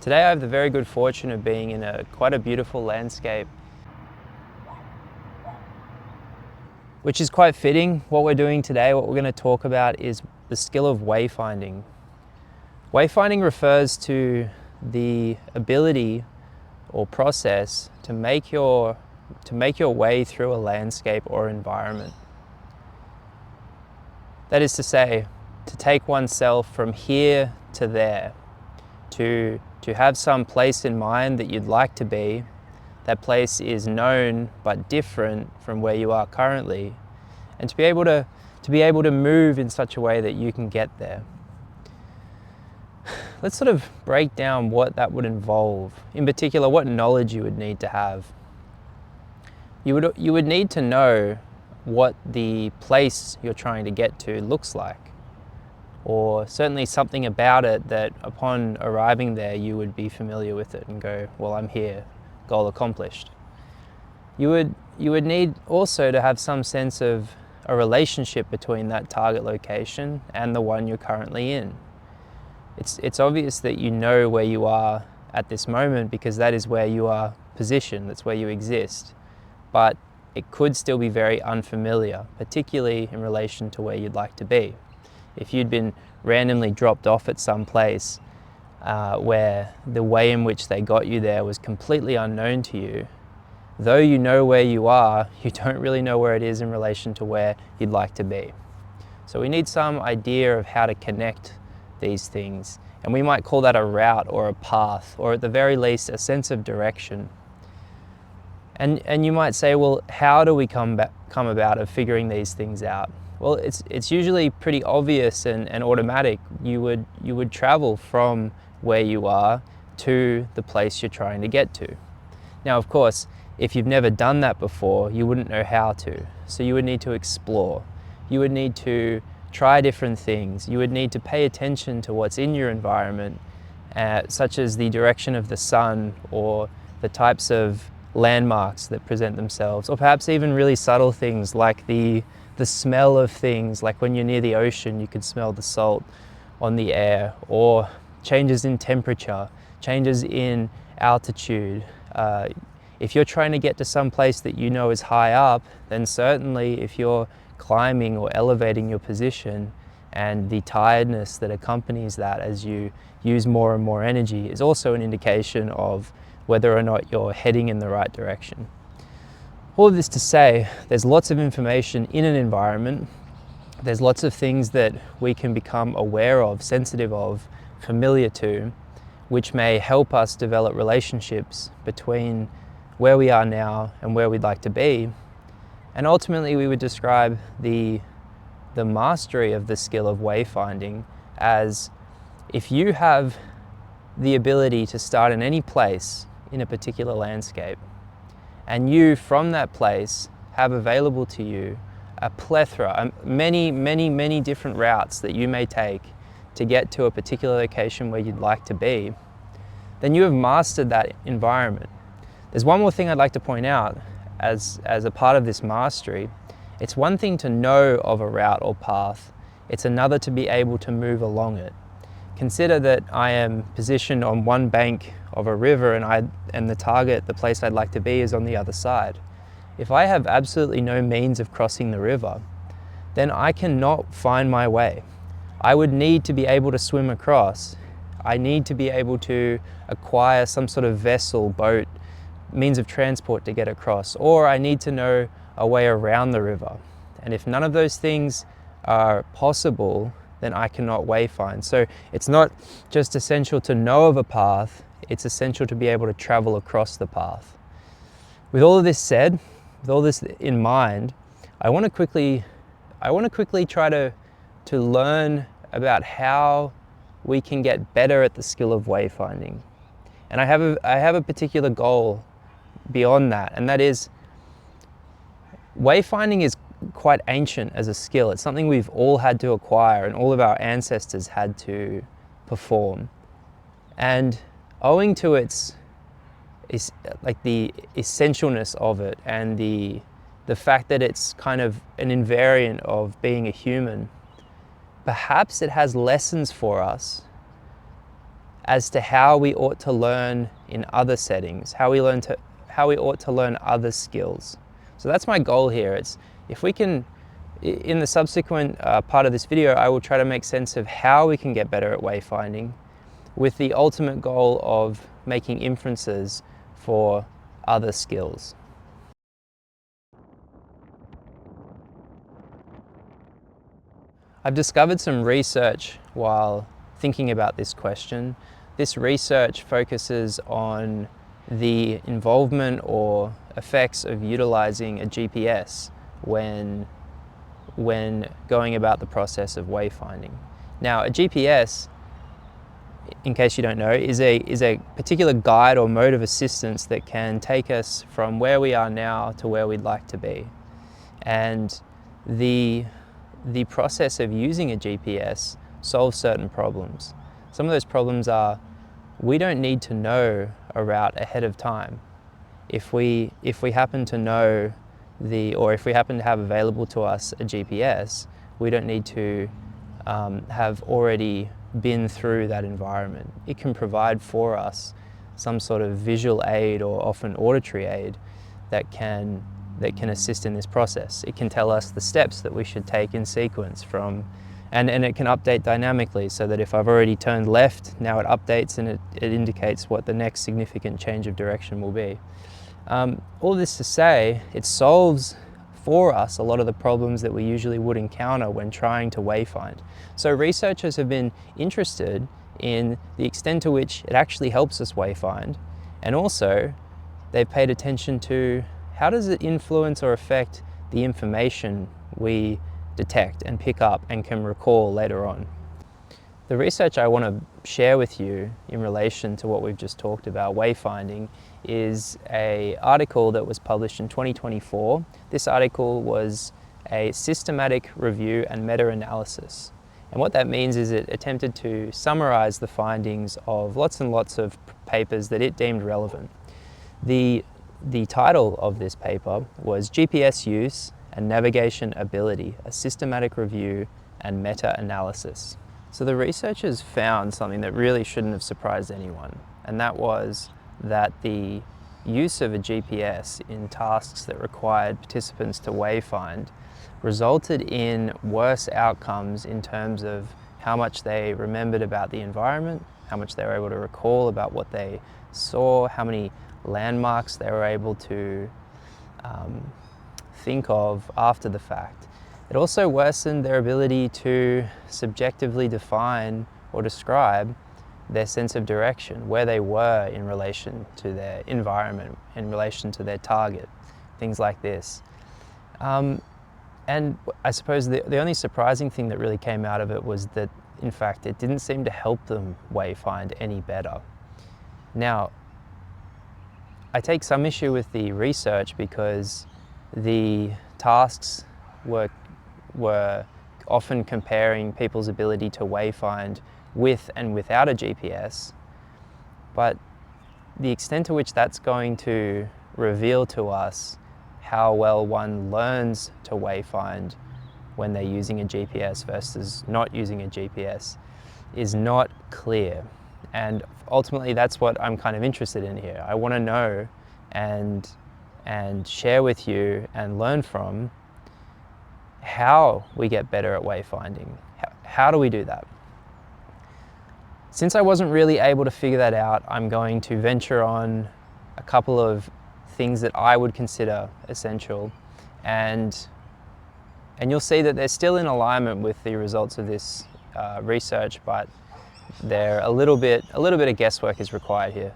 Today I have the very good fortune of being in quite a beautiful landscape, which is quite fitting. What we're doing today, what we're going to talk about, is the skill of wayfinding. Wayfinding refers to the ability or process to make your way through a landscape or environment. That is to say, to take oneself from here to there, to have some place in mind that you'd like to be. That place is known but different from where you are currently, and to be able to move in such a way that you can get there. Let's sort of break down what that would involve. In particular, what knowledge you would need to have. You would need to know what the place you're trying to get to looks like, or certainly something about it that upon arriving there you would be familiar with it and go, well, I'm here, goal accomplished. You would need also to have some sense of a relationship between that target location and the one you're currently in. It's obvious that you know where you are at this moment because that is where you are positioned, that's where you exist. But it could still be very unfamiliar, particularly in relation to where you'd like to be. If you'd been randomly dropped off at some place where the way in which they got you there was completely unknown to you, though you know where you are, you don't really know where it is in relation to where you'd like to be. So we need some idea of how to connect these things, and we might call that a route or a path, or at the very least a sense of direction. And you might say, well, how do we come about of figuring these things out? Well, it's usually pretty obvious and automatic. You would travel from where you are to the place you're trying to get to. Now, of course, if you've never done that before, you wouldn't know how to. So you would need to explore. You would need to try different things. You would need to pay attention to what's in your environment, such as the direction of the sun or the types of landmarks that present themselves, or perhaps even really subtle things like the smell of things, like when you're near the ocean you can smell the salt on the air, or changes in temperature, changes in altitude. If you're trying to get to some place that you know is high up, then certainly if you're climbing or elevating your position, and the tiredness that accompanies that as you use more and more energy is also an indication of whether or not you're heading in the right direction. All of this to say, there's lots of information in an environment. There's lots of things that we can become aware of, sensitive of, familiar to, which may help us develop relationships between where we are now and where we'd like to be. And ultimately we would describe the mastery of the skill of wayfinding as, if you have the ability to start in any place in a particular landscape, and you from that place have available to you a plethora, many different routes that you may take to get to a particular location where you'd like to be, then you have mastered that environment. There's one more thing I'd like to point out as a part of this mastery. It's one thing to know of a route or path, it's another to be able to move along it. Consider that I am positioned on one bank of a river and the target, the place I'd like to be, is on the other side. If I have absolutely no means of crossing the river, then I cannot find my way. I would need to be able to swim across. I need to be able to acquire some sort of vessel, boat, means of transport to get across, or I need to know a way around the river. And if none of those things are possible, then I cannot wayfind. So it's not just essential to know of a path, it's essential to be able to travel across the path. With all of this said, with all this in mind, I want to quickly try to learn about how we can get better at the skill of wayfinding. And I have a particular goal beyond that, and that is, wayfinding is quite ancient as a skill. It's something we've all had to acquire and all of our ancestors had to perform. And owing to its like the essentialness of it and the fact that it's kind of an invariant of being a human, perhaps it has lessons for us as to how we ought to learn in other settings, how we ought to learn other skills. So that's my goal here. It's if we can, in the subsequent part of this video, I will try to make sense of how we can get better at wayfinding, with the ultimate goal of making inferences for other skills. I've discovered some research while thinking about this question. This research focuses on the involvement or effects of utilizing a GPS when going about the process of wayfinding. Now, a GPS, in case you don't know, is a particular guide or mode of assistance that can take us from where we are now to where we'd like to be. And the process of using a GPS solves certain problems. Some of those problems are, we don't need to know a route ahead of time. If we happen to know or if we happen to have available to us a GPS, we don't need to have already been through that environment. It can provide for us some sort of visual aid or often auditory aid that can assist in this process. It can tell us the steps that we should take in sequence and it can update dynamically, so that if I've already turned left, now it updates and it indicates what the next significant change of direction will be. All this to say, it solves for us a lot of the problems that we usually would encounter when trying to wayfind. So researchers have been interested in the extent to which it actually helps us wayfind, and also they've paid attention to how does it influence or affect the information we detect and pick up and can recall later on. The research I want to share with you in relation to what we've just talked about, wayfinding, is an article that was published in 2024. This article was a systematic review and meta-analysis. And what that means is it attempted to summarize the findings of lots and lots of papers that it deemed relevant. The title of this paper was GPS Use and Navigation Ability, a Systematic Review and Meta-Analysis. So the researchers found something that really shouldn't have surprised anyone, and that was that the use of a GPS in tasks that required participants to wayfind resulted in worse outcomes in terms of how much they remembered about the environment, how much they were able to recall about what they saw, how many landmarks they were able to think of after the fact. It also worsened their ability to subjectively define or describe their sense of direction, where they were in relation to their environment, in relation to their target, things like this. And I suppose the only surprising thing that really came out of it was that, in fact, it didn't seem to help them wayfind any better. Now, I take some issue with the research because the tasks were often comparing people's ability to wayfind with and without a GPS, but the extent to which that's going to reveal to us how well one learns to wayfind when they're using a GPS versus not using a GPS is not clear. And ultimately that's what I'm kind of interested in here. I want to know and share with you and learn from how we get better at wayfinding. How do we do that? Since I wasn't really able to figure that out, I'm going to venture on a couple of things that I would consider essential, and you'll see that they're still in alignment with the results of this research, but a little bit of guesswork is required here.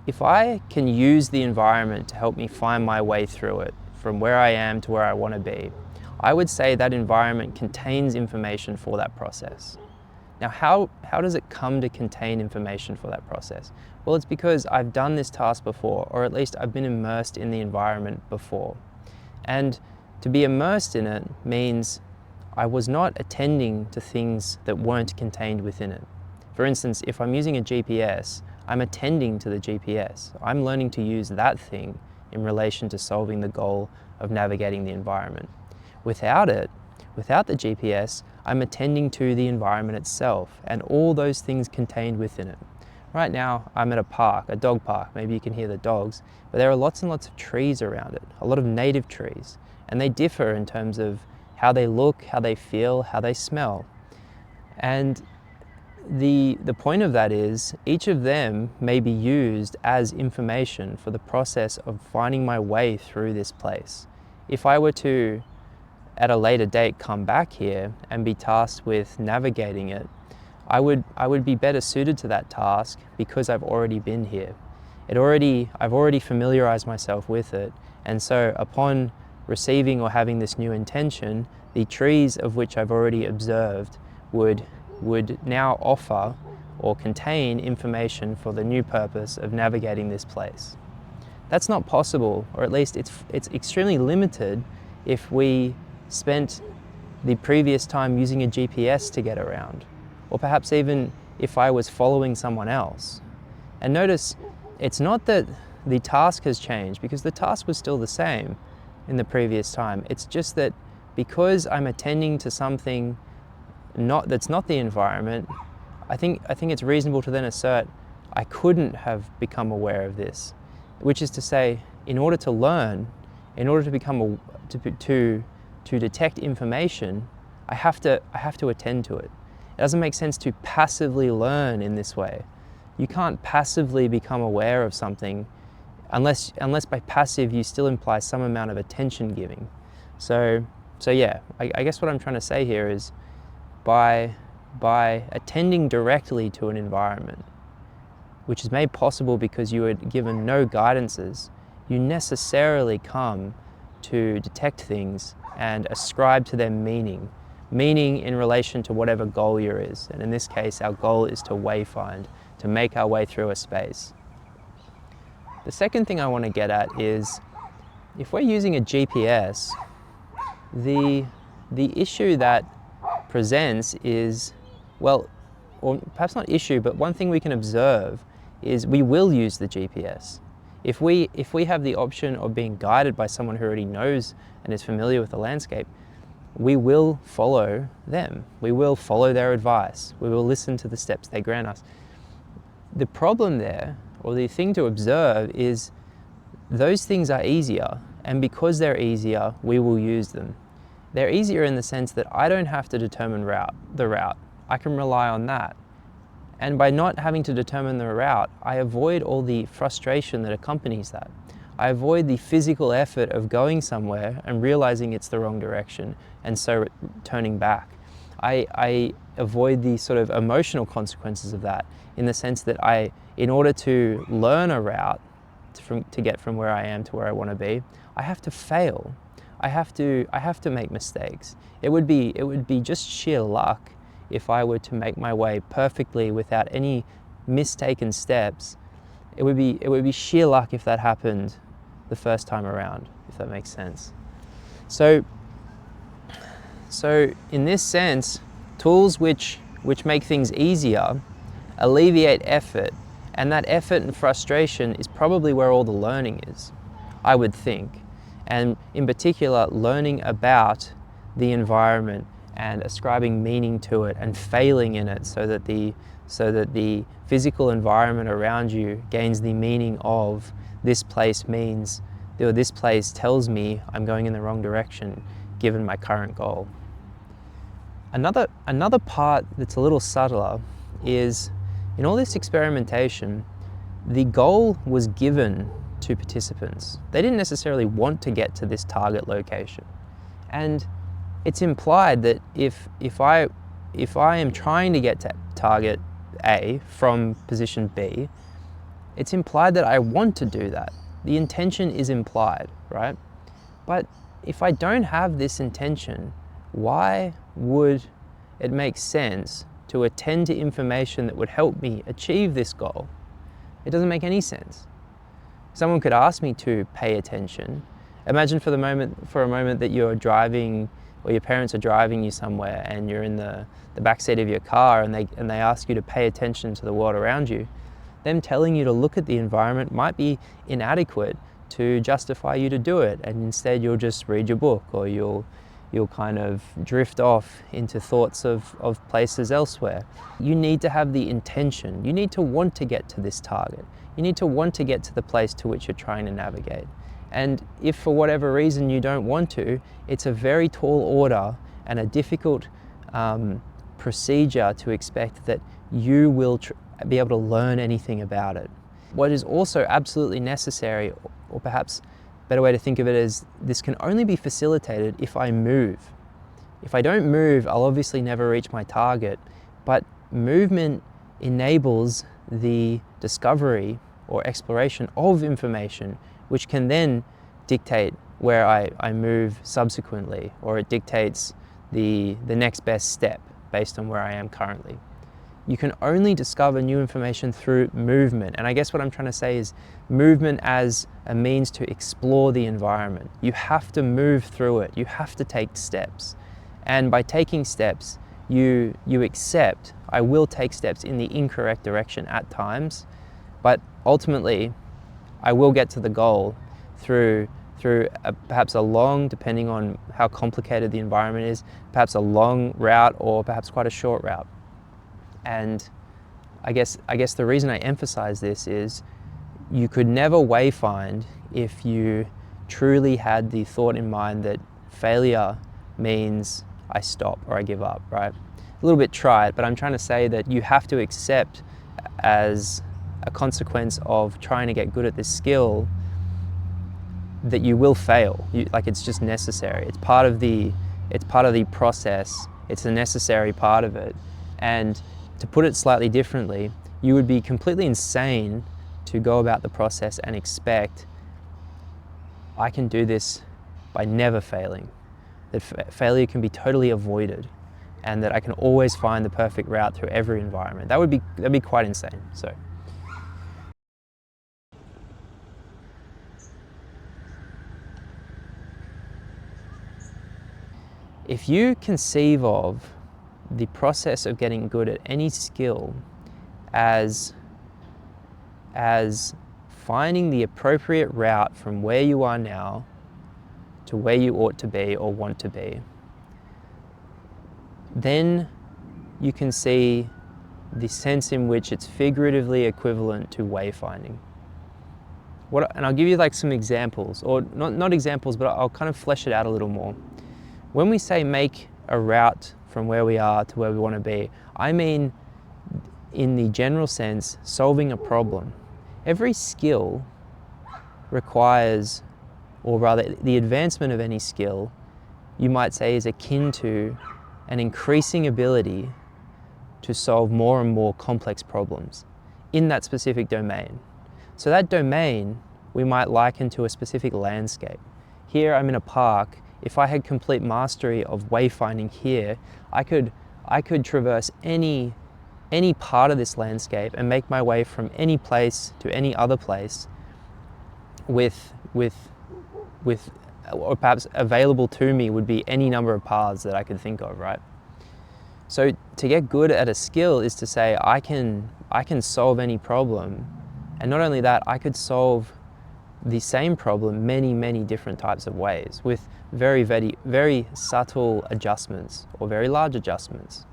If I can use the environment to help me find my way through it, from where I am to where I want to be, I would say that environment contains information for that process. Now, how does it come to contain information for that process? Well, it's because I've done this task before, or at least I've been immersed in the environment before. And to be immersed in it means I was not attending to things that weren't contained within it. For instance, if I'm using a GPS, I'm attending to the GPS. I'm learning to use that thing in relation to solving the goal of navigating the environment. Without it, Without the GPS, I'm attending to the environment itself and all those things contained within it. Right now, I'm at a park, a dog park. Maybe you can hear the dogs, but there are lots and lots of trees around it, a lot of native trees, and they differ in terms of how they look, how they feel, how they smell. And the point of that is each of them may be used as information for the process of finding my way through this place. If I were to, at a later date, come back here and be tasked with navigating it, I would be better suited to that task because I've already been here. I've already familiarized myself with it, and so upon receiving or having this new intention, the trees of which I've already observed would now offer or contain information for the new purpose of navigating this place. That's not possible, or at least it's extremely limited if we spent the previous time using a GPS to get around, or perhaps even if I was following someone else. And notice, it's not that the task has changed, because the task was still the same in the previous time. It's just that because I'm attending to something that's not the environment, I think it's reasonable to then assert I couldn't have become aware of this, which is to say, in order to learn, in order to become to detect information, I have to attend to it. It doesn't make sense to passively learn in this way. You can't passively become aware of something unless by passive you still imply some amount of attention giving. So yeah, I guess what I'm trying to say here is by attending directly to an environment, which is made possible because you were given no guidances, you necessarily come to detect things and ascribe to them meaning in relation to whatever goal yours is. And in this case, our goal is to wayfind, to make our way through a space. The second thing I want to get at is, if we're using a GPS, the issue that presents is, well, or perhaps not issue, but one thing we can observe is we will use the GPS. If we have the option of being guided by someone who already knows and is familiar with the landscape, we will follow them. We will follow their advice. We will listen to the steps they grant us. The problem there, or the thing to observe, is those things are easier, and because they're easier, we will use them. They're easier in the sense that I don't have to determine the route. I can rely on that. And by not having to determine the route, I avoid all the frustration that accompanies that. I avoid the physical effort of going somewhere and realizing it's the wrong direction, and so turning back. I avoid the sort of emotional consequences of that, in the sense that in order to learn a route to get from where I am to where I want to be, I have to fail. I have to make mistakes. It would be just sheer luck if I were to make my way perfectly without any mistaken steps. It would be sheer luck if that happened the first time around, if that makes sense. So in this sense, tools which make things easier alleviate effort, and that effort and frustration is probably where all the learning is, I would think. And in particular, learning about the environment and ascribing meaning to it and failing in it so that the physical environment around you gains the meaning of this place means, or this place tells me I'm going in the wrong direction given my current goal. Another part that's a little subtler is, in all this experimentation, the goal was given to participants. They didn't necessarily want to get to this target location. And it's implied that if I am trying to get to target A from position B, it's implied that I want to do that. The intention is implied, right? But if I don't have this intention, why would it make sense to attend to information that would help me achieve this goal? It doesn't make any sense. Someone could ask me to pay attention. Imagine for a moment that you're driving, or your parents are driving you somewhere, and you're in the backseat of your car, and they ask you to pay attention to the world around you. Them telling you to look at the environment might be inadequate to justify you to do it, and instead you'll just read your book, or you'll you'll kind of drift off into thoughts of places elsewhere. You need to have the intention. You need to want to get to this target. You need to want to get to the place to which you're trying to navigate. And if for whatever reason you don't want to, it's a very tall order and a difficult procedure to expect that you will be able to learn anything about it. What is also absolutely necessary, or perhaps a better way to think of it is, this can only be facilitated if I move. If I don't move, I'll obviously never reach my target, but movement enables the discovery or exploration of information, which can then dictate where I move subsequently, or it dictates the next best step based on where I am currently. You can only discover new information through movement. And I guess what I'm trying to say is movement as a means to explore the environment. You have to move through it. You have to take steps. And by taking steps, you accept, I will take steps in the incorrect direction at times, but ultimately I will get to the goal through perhaps a long, depending on how complicated the environment is, perhaps a long route or perhaps quite a short route. And I guess the reason I emphasize this is you could never wayfind if you truly had the thought in mind that failure means I stop or I give up, right? A little bit trite, but I'm trying to say that you have to accept as a consequence of trying to get good at this skill that you will fail. Like, it's just necessary. It's part of the process. It's a necessary part of it. And to put it slightly differently, you would be completely insane to go about the process and expect, I can do this by never failing, that failure can be totally avoided, and that I can always find the perfect route through every environment. That'd be quite insane. So. If you conceive of the process of getting good at any skill as finding the appropriate route from where you are now to where you ought to be or want to be, then you can see the sense in which it's figuratively equivalent to wayfinding. And I'll give you like some examples, or not examples, but I'll kind of flesh it out a little more. When we say make a route from where we are to where we want to be, I mean, in the general sense, solving a problem. Every skill requires, or rather the advancement of any skill, you might say, is akin to an increasing ability to solve more and more complex problems in that specific domain. So that domain we might liken to a specific landscape. Here I'm in a park. If I had complete mastery of wayfinding here, I could traverse any part of this landscape and make my way from any place to any other place with or perhaps available to me would be any number of paths that I could think of, right? So to get good at a skill is to say, I can solve any problem. And not only that, I could solve the same problem many different types of ways with very subtle adjustments or very large adjustments.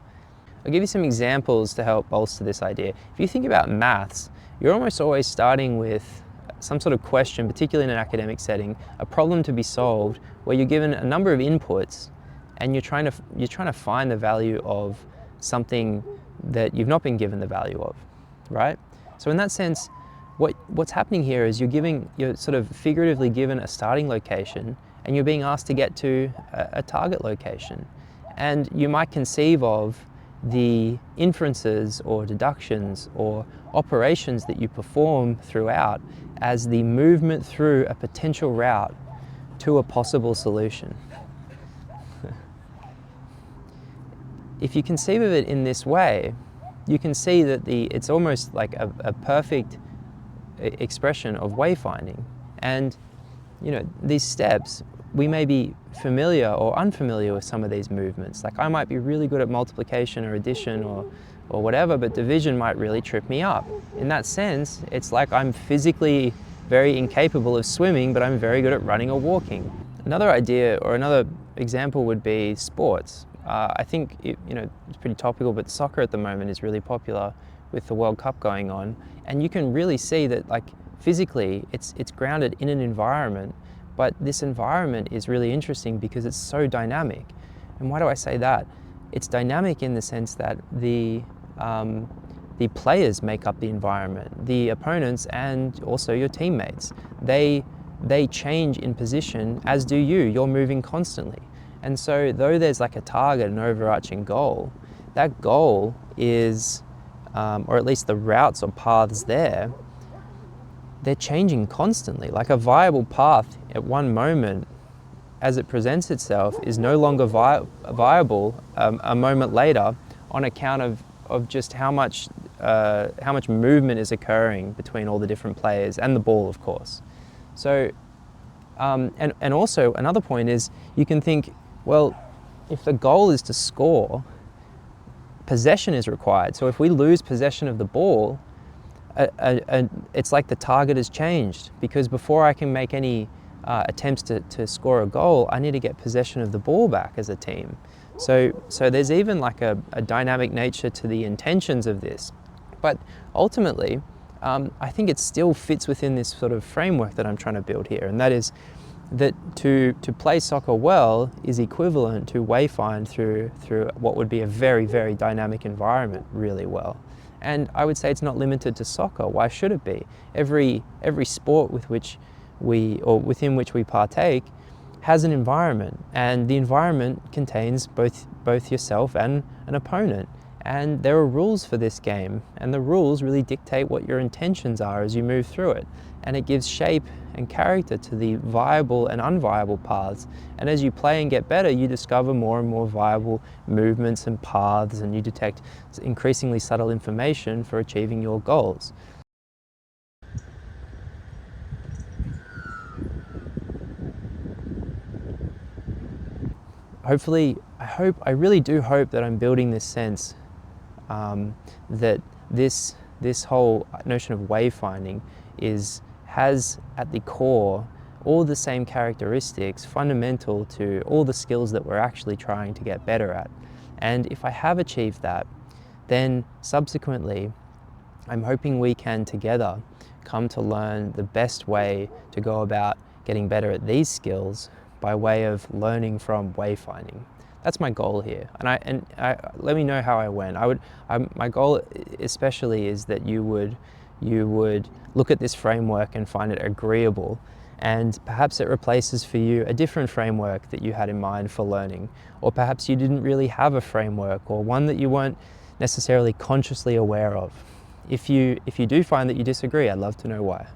I'll give you some examples to help bolster this idea. If you think about maths, you're almost always starting with some sort of question, particularly in an academic setting, a problem to be solved where you're given a number of inputs and you're trying to find the value of something that you've not been given the value of, right? So in that sense, what's happening here is you're sort of figuratively given a starting location and you're being asked to get to a target location. And you might conceive of the inferences or deductions or operations that you perform throughout as the movement through a potential route to a possible solution. If you conceive of it in this way, you can see that it's almost like a perfect expression of wayfinding. And these steps, we may be familiar or unfamiliar with some of these movements. Like, I might be really good at multiplication or addition or whatever, but division might really trip me up. In that sense, it's like I'm physically very incapable of swimming, but I'm very good at running or walking. Another idea or another example would be sports. I think it's pretty topical, but soccer at the moment is really popular with the World Cup going on, and you can really see that, like, physically it's grounded in an environment, but this environment is really interesting because it's so dynamic. And why do I say that? It's dynamic in the sense that the players make up the environment, the opponents and also your teammates. They change in position, as do you. You're moving constantly. And so though there's like a target, an overarching goal, that goal is, or at least the routes or paths there, they're changing constantly. Like a viable path at one moment, as it presents itself, is no longer viable a moment later on account of just how much movement is occurring between all the different players and the ball, of course. So, and also another point is, you can think, well, if the goal is to score, possession is required. So if we lose possession of the ball, it's like the target has changed, because before I can make any attempts to score a goal, I need to get possession of the ball back as a team. So there's even like a dynamic nature to the intentions of this. But ultimately, I think it still fits within this sort of framework that I'm trying to build here, and that is that to play soccer well is equivalent to Wayfind through what would be a very, very dynamic environment really well. And I would say it's not limited to soccer. Why should it be? Every sport within which we partake has an environment, and the environment contains both yourself and an opponent. And there are rules for this game, and the rules really dictate what your intentions are as you move through it. And it gives shape and character to the viable and unviable paths. And as you play and get better, you discover more and more viable movements and paths, and you detect increasingly subtle information for achieving your goals. Hopefully, I really do hope that I'm building this sense that this whole notion of wayfinding has at the core all the same characteristics fundamental to all the skills that we're actually trying to get better at. And if I have achieved that, then subsequently I'm hoping we can together come to learn the best way to go about getting better at these skills by way of learning from wayfinding. That's my goal here, and let me know how I went. My goal especially is that you would look at this framework and find it agreeable, and perhaps it replaces for you a different framework that you had in mind for learning, or perhaps you didn't really have a framework, or one that you weren't necessarily consciously aware of. If you do find that you disagree, I'd love to know why.